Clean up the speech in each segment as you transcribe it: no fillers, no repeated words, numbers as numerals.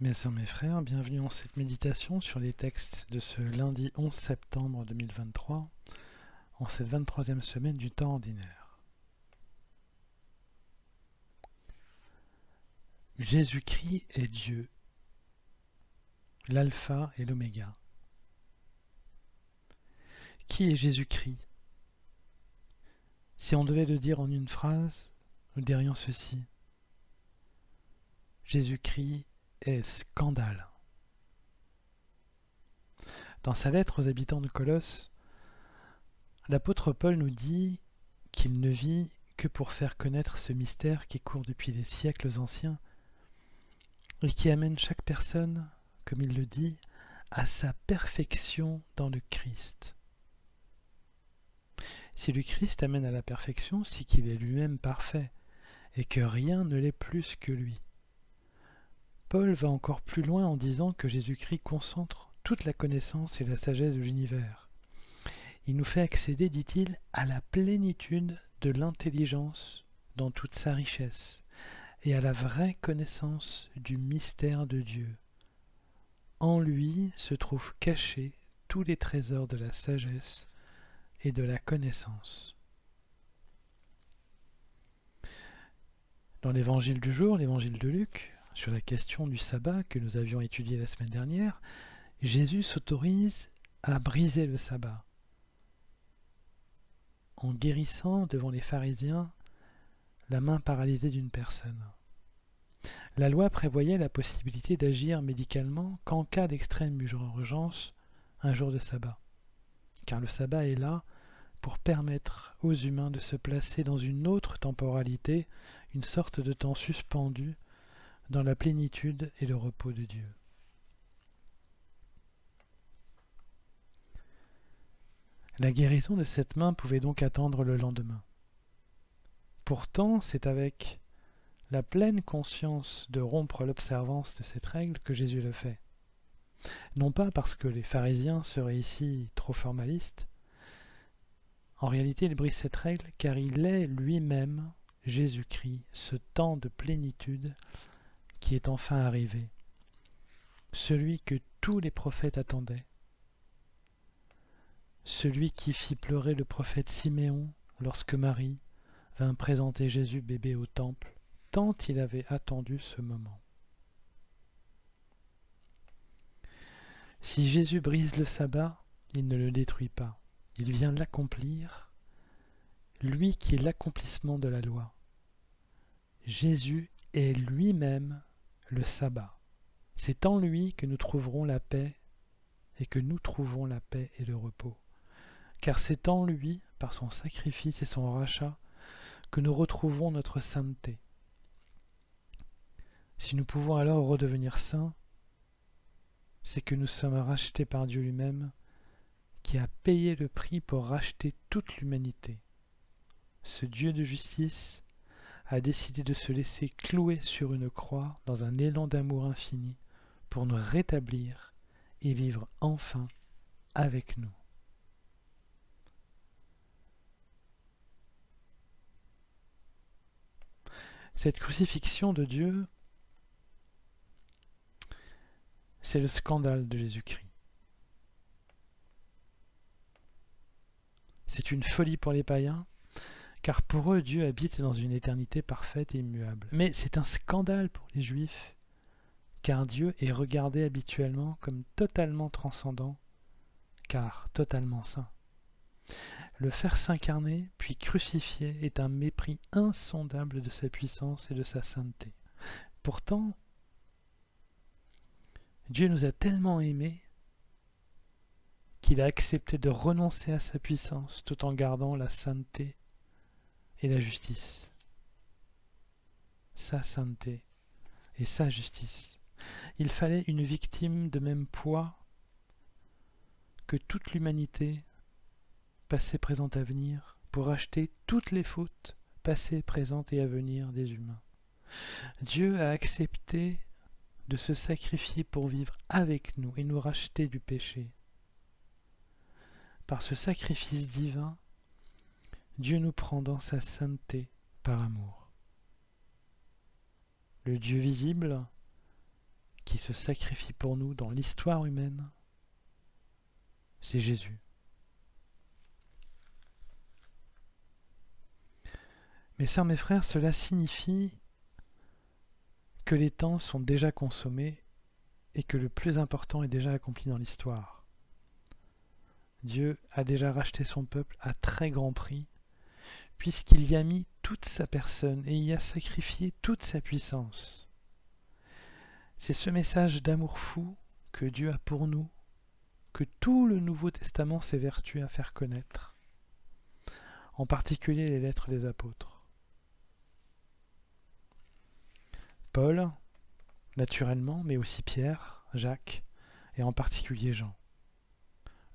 Mes sœurs, mes frères, bienvenue en cette méditation sur les textes de ce lundi 11 septembre 2023, en cette 23e semaine du temps ordinaire. Jésus-Christ est Dieu, l'alpha et l'oméga. Qui est Jésus-Christ? Si on devait le dire en une phrase, nous dirions ceci. Jésus-Christ est scandale. Dans sa lettre aux habitants de Colosse, l'apôtre Paul nous dit qu'il ne vit que pour faire connaître ce mystère qui court depuis les siècles anciens et qui amène chaque personne, comme il le dit, à sa perfection dans le Christ. Si le Christ amène à la perfection, c'est qu'il est lui-même parfait et que rien ne l'est plus que lui. Paul va encore plus loin en disant que Jésus-Christ concentre toute la connaissance et la sagesse de l'univers. Il nous fait accéder, dit-il, à la plénitude de l'intelligence dans toute sa richesse et à la vraie connaissance du mystère de Dieu. En lui se trouvent cachés tous les trésors de la sagesse et de la connaissance. Dans l'évangile du jour, l'évangile de Luc, sur la question du sabbat que nous avions étudié la semaine dernière, Jésus s'autorise à briser le sabbat en guérissant devant les pharisiens la main paralysée d'une personne. La loi prévoyait la possibilité d'agir médicalement qu'en cas d'extrême urgence un jour de sabbat, car le sabbat est là pour permettre aux humains de se placer dans une autre temporalité, une sorte de temps suspendu dans la plénitude et le repos de Dieu. La guérison de cette main pouvait donc attendre le lendemain. Pourtant, c'est avec la pleine conscience de rompre l'observance de cette règle que Jésus le fait. Non pas parce que les pharisiens seraient ici trop formalistes, en réalité il brise cette règle car il est lui-même, Jésus-Christ, ce temps de plénitude qui est enfin arrivé, celui que tous les prophètes attendaient, celui qui fit pleurer le prophète Siméon lorsque Marie vint présenter Jésus bébé au temple, tant il avait attendu ce moment. Si Jésus brise le sabbat, il ne le détruit pas. Il vient l'accomplir, lui qui est l'accomplissement de la loi. Jésus est lui-même le sabbat. C'est en lui que nous trouverons la paix et que nous trouvons la paix et le repos. Car c'est en lui, par son sacrifice et son rachat, que nous retrouvons notre sainteté. Si nous pouvons alors redevenir saints, c'est que nous sommes rachetés par Dieu lui-même, qui a payé le prix pour racheter toute l'humanité. Ce Dieu de justice a décidé de se laisser clouer sur une croix dans un élan d'amour infini pour nous rétablir et vivre enfin avec nous. Cette crucifixion de Dieu, c'est le scandale de Jésus-Christ. C'est une folie pour les païens, car pour eux, Dieu habite dans une éternité parfaite et immuable. Mais c'est un scandale pour les Juifs, car Dieu est regardé habituellement comme totalement transcendant, car totalement saint. Le faire s'incarner, puis crucifier, est un mépris insondable de sa puissance et de sa sainteté. Pourtant, Dieu nous a tellement aimés qu'il a accepté de renoncer à sa puissance tout en gardant la sainteté et la justice. Sa sainteté et sa justice. Il fallait une victime de même poids que toute l'humanité, passée, présente, à venir, pour racheter toutes les fautes passées, présentes et à venir des humains. Dieu a accepté de se sacrifier pour vivre avec nous et nous racheter du péché. Par ce sacrifice divin, Dieu nous prend dans sa sainteté par amour. Le Dieu visible, qui qui se sacrifie pour nous dans l'histoire humaine, c'est Jésus. Mes sœurs, mes frères, cela signifie que les temps sont déjà consommés et que le plus important est déjà accompli dans l'histoire. Dieu a déjà racheté son peuple à très grand prix, puisqu'il y a mis toute sa personne et y a sacrifié toute sa puissance. C'est ce message d'amour fou que Dieu a pour nous, que tout le Nouveau Testament s'évertue à faire connaître, en particulier les lettres des apôtres. Paul, naturellement, mais aussi Pierre, Jacques, et en particulier Jean.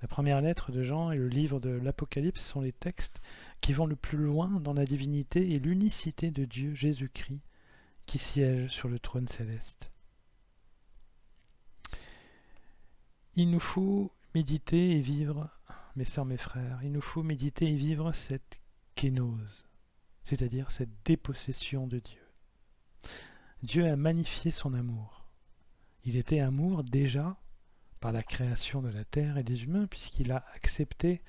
La première lettre de Jean et le livre de l'Apocalypse sont les textes qui vont le plus loin dans la divinité et l'unicité de Dieu Jésus-Christ qui siège sur le trône céleste. Il nous faut méditer et vivre, mes sœurs, mes frères, il nous faut méditer et vivre cette kénose, c'est-à-dire cette dépossession de Dieu. Dieu a magnifié son amour. Il était amour déjà par la création de la terre et des humains, puisqu'il a accepté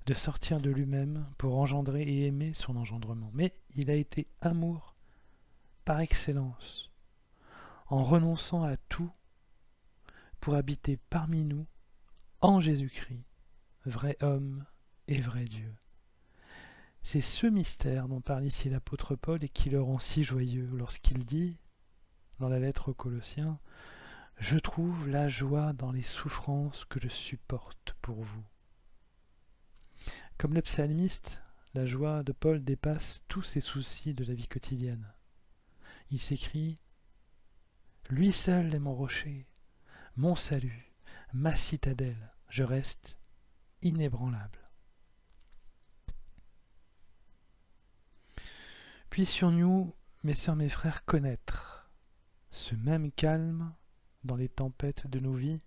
de sortir de lui-même pour engendrer et aimer son engendrement. Mais il a été amour par excellence, en renonçant à tout pour habiter parmi nous en Jésus-Christ, vrai homme et vrai Dieu. C'est ce mystère dont parle ici l'apôtre Paul et qui le rend si joyeux lorsqu'il dit, dans la lettre aux Colossiens, « Je trouve la joie dans les souffrances que je supporte pour vous. » Comme le psalmiste, la joie de Paul dépasse tous ses soucis de la vie quotidienne. Il s'écrie « Lui seul est mon rocher, mon salut, ma citadelle, je reste inébranlable. » Puissions-nous, mes sœurs, mes frères, connaître ce même calme dans les tempêtes de nos vies,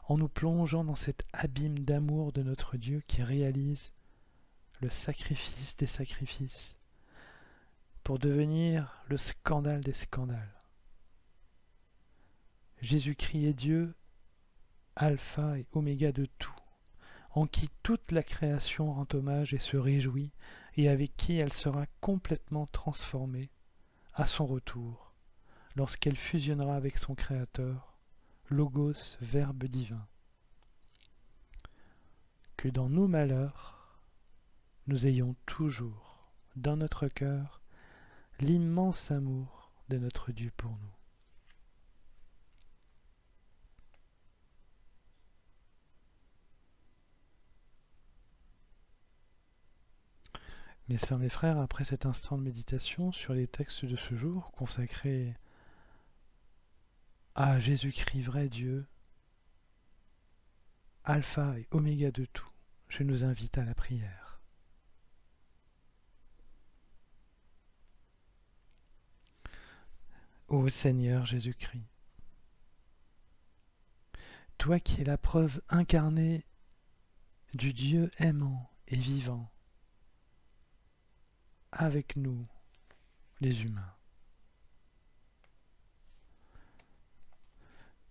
en nous plongeant dans cet abîme d'amour de notre Dieu qui réalise le sacrifice des sacrifices pour devenir le scandale des scandales. Jésus-Christ est Dieu, alpha et oméga de tout, en qui toute la création rend hommage et se réjouit, et avec qui elle sera complètement transformée à son retour, lorsqu'elle fusionnera avec son Créateur, Logos, Verbe divin. Que dans nos malheurs, nous ayons toujours, dans notre cœur, l'immense amour de notre Dieu pour nous. Mes sœurs, mes frères, après cet instant de méditation sur les textes de ce jour consacrés à Jésus-Christ, vrai Dieu, alpha et oméga de tout, je nous invite à la prière. Ô Seigneur Jésus-Christ, toi qui es la preuve incarnée du Dieu aimant et vivant, avec nous, les humains.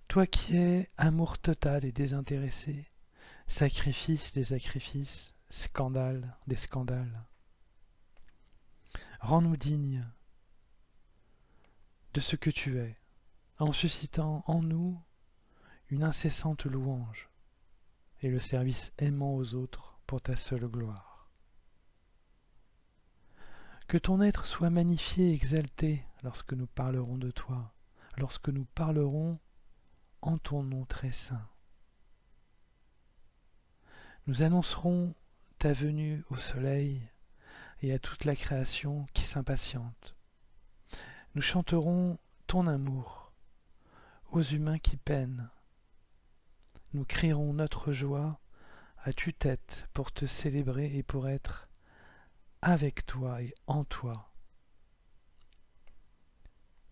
Toi qui es amour total et désintéressé, sacrifice des sacrifices, scandale des scandales. Rends-nous dignes de ce que tu es, en suscitant en nous une incessante louange et le service aimant aux autres pour ta seule gloire. Que ton être soit magnifié et exalté lorsque nous parlerons de toi, lorsque nous parlerons en ton nom très saint. Nous annoncerons ta venue au soleil et à toute la création qui s'impatiente. Nous chanterons ton amour aux humains qui peinent. Nous crierons notre joie à tue-tête pour te célébrer et pour être avec toi et en toi.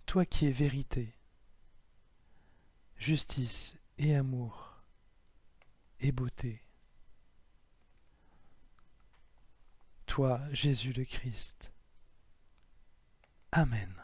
Toi qui es vérité, justice et amour et beauté. Toi, Jésus le Christ. Amen.